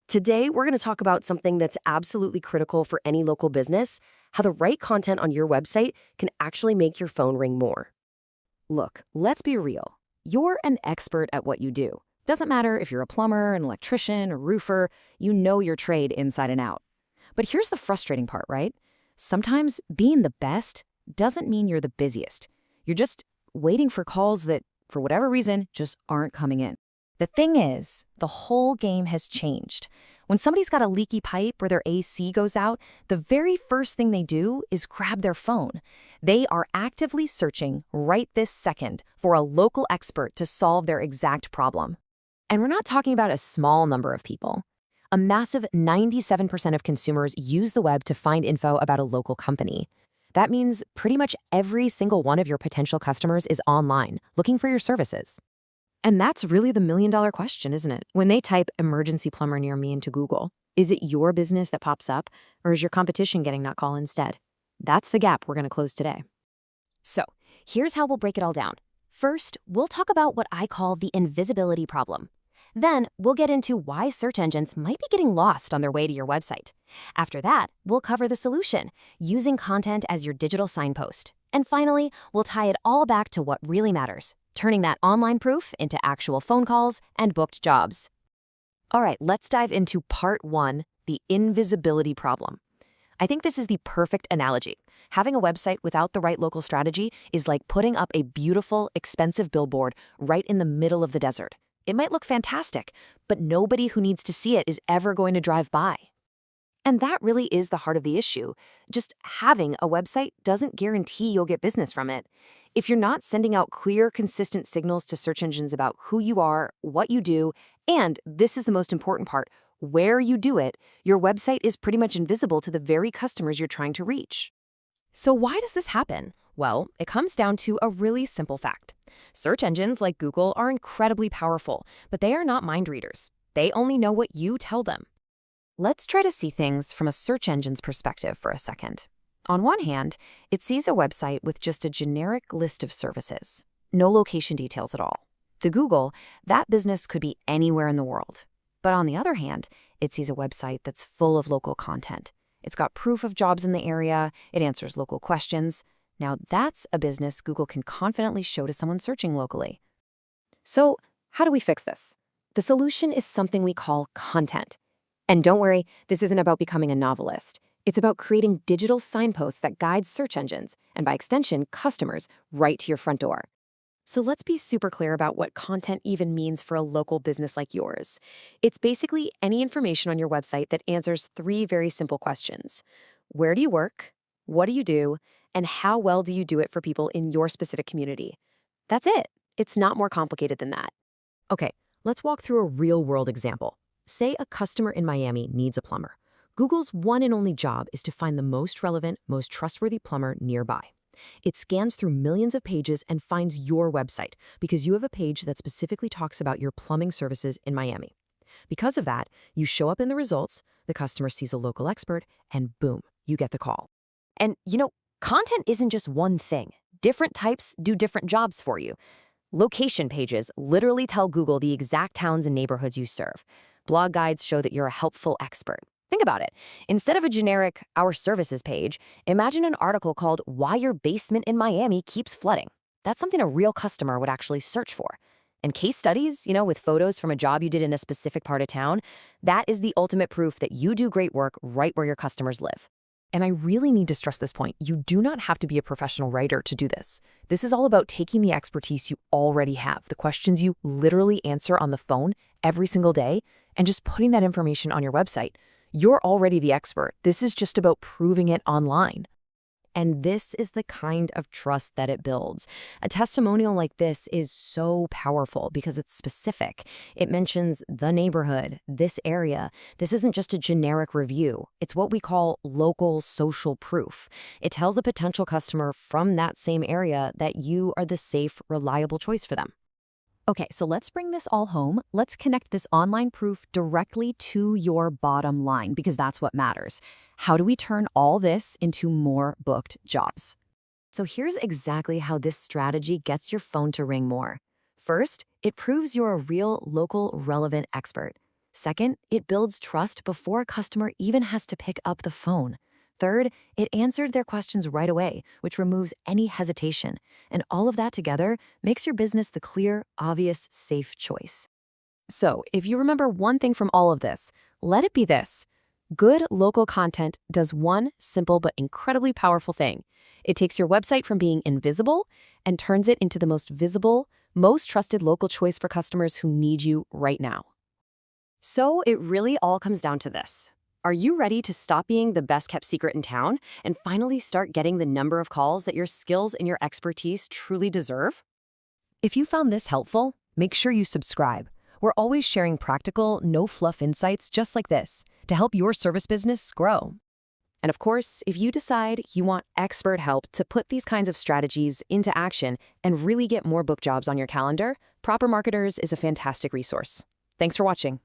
Today, we're going to talk about something that's absolutely critical for any local business: how the right content on your website can actually make your phone ring more. Look, let's be real. You're an expert at what you do. Doesn't matter if you're a plumber, an electrician, a roofer, you know your trade inside and out. But here's the frustrating part, right? Sometimes being the best doesn't mean you're the busiest. You're just waiting for calls that, for whatever reason, just aren't coming in. The thing is, the whole game has changed. When somebody's got a leaky pipe or their AC goes out, the very first thing they do is grab their phone. They are actively searching right this second for a local expert to solve their exact problem. And we're not talking about a small number of people. A massive 97% of consumers use the web to find info about a local company. That means pretty much every single one of your potential customers is online, looking for your services. And that's really the million-dollar question, isn't it? When they type emergency plumber near me into Google, is it your business that pops up, or is your competition getting that call instead? That's the gap we're going to close today. So, here's how we'll break it all down. First, we'll talk about what I call the invisibility problem. Then, we'll get into why search engines might be getting lost on their way to your website. After that, we'll cover the solution, using content as your digital signpost. And finally, we'll tie it all back to what really matters: turning that online proof into actual phone calls and booked jobs. All right, let's dive into part one, the invisibility problem. I think this is the perfect analogy. Having a website without the right local strategy is like putting up a beautiful, expensive billboard right in the middle of the desert. It might look fantastic, but nobody who needs to see it is ever going to drive by. And that really is the heart of the issue. Just having a website doesn't guarantee you'll get business from it. If you're not sending out clear, consistent signals to search engines about who you are, what you do, and this is the most important part, where you do it, your website is pretty much invisible to the very customers you're trying to reach. So why does this happen? Well, it comes down to a really simple fact. Search engines like Google are incredibly powerful, but they are not mind readers. They only know what you tell them. Let's try to see things from a search engine's perspective for a second. On one hand, it sees a website with just a generic list of services, no location details at all. To Google, that business could be anywhere in the world. But on the other hand, it sees a website that's full of local content. It's got proof of jobs in the area, it answers local questions. Now that's a business Google can confidently show to someone searching locally. So how do we fix this? The solution is something we call content. And don't worry, this isn't about becoming a novelist. It's about creating digital signposts that guide search engines, and by extension, customers, right to your front door. So let's be super clear about what content even means for a local business like yours. It's basically any information on your website that answers three very simple questions. Where do you work? What do you do? And how well do you do it for people in your specific community? That's it. It's not more complicated than that. Okay, let's walk through a real-world example. Say a customer in Miami needs a plumber. Google's one and only job is to find the most relevant, most trustworthy plumber nearby. It scans through millions of pages and finds your website because you have a page that specifically talks about your plumbing services in Miami. Because of that, you show up in the results, the customer sees a local expert, and boom, you get the call. And content isn't just one thing. Different types do different jobs for you. Location pages literally tell Google the exact towns and neighborhoods you serve. Blog guides show that you're a helpful expert. Think about it. Instead of a generic Our Services page, imagine an article called Why Your Basement in Miami Keeps Flooding. That's something a real customer would actually search for. And case studies, with photos from a job you did in a specific part of town, that is the ultimate proof that you do great work right where your customers live. And I really need to stress this point. You do not have to be a professional writer to do this. This is all about taking the expertise you already have, the questions you literally answer on the phone every single day, and just putting that information on your website. You're already the expert. This is just about proving it online. And this is the kind of trust that it builds. A testimonial like this is so powerful because it's specific. It mentions the neighborhood, this area. This isn't just a generic review. It's what we call local social proof. It tells a potential customer from that same area that you are the safe, reliable choice for them. Okay, so let's bring this all home. Let's connect this online proof directly to your bottom line because that's what matters. How do we turn all this into more booked jobs? So here's exactly how this strategy gets your phone to ring more. First, it proves you're a real, local, relevant expert. Second, it builds trust before a customer even has to pick up the phone. Third, it answered their questions right away, which removes any hesitation. And all of that together makes your business the clear, obvious, safe choice. So, if you remember one thing from all of this, let it be this. Good local content does one simple but incredibly powerful thing. It takes your website from being invisible and turns it into the most visible, most trusted local choice for customers who need you right now. So it really all comes down to this. Are you ready to stop being the best kept secret in town and finally start getting the number of calls that your skills and your expertise truly deserve? If you found this helpful, make sure you subscribe. We're always sharing practical, no-fluff insights just like this to help your service business grow. And of course, if you decide you want expert help to put these kinds of strategies into action and really get more book jobs on your calendar, Proper Marketers is a fantastic resource. Thanks for watching.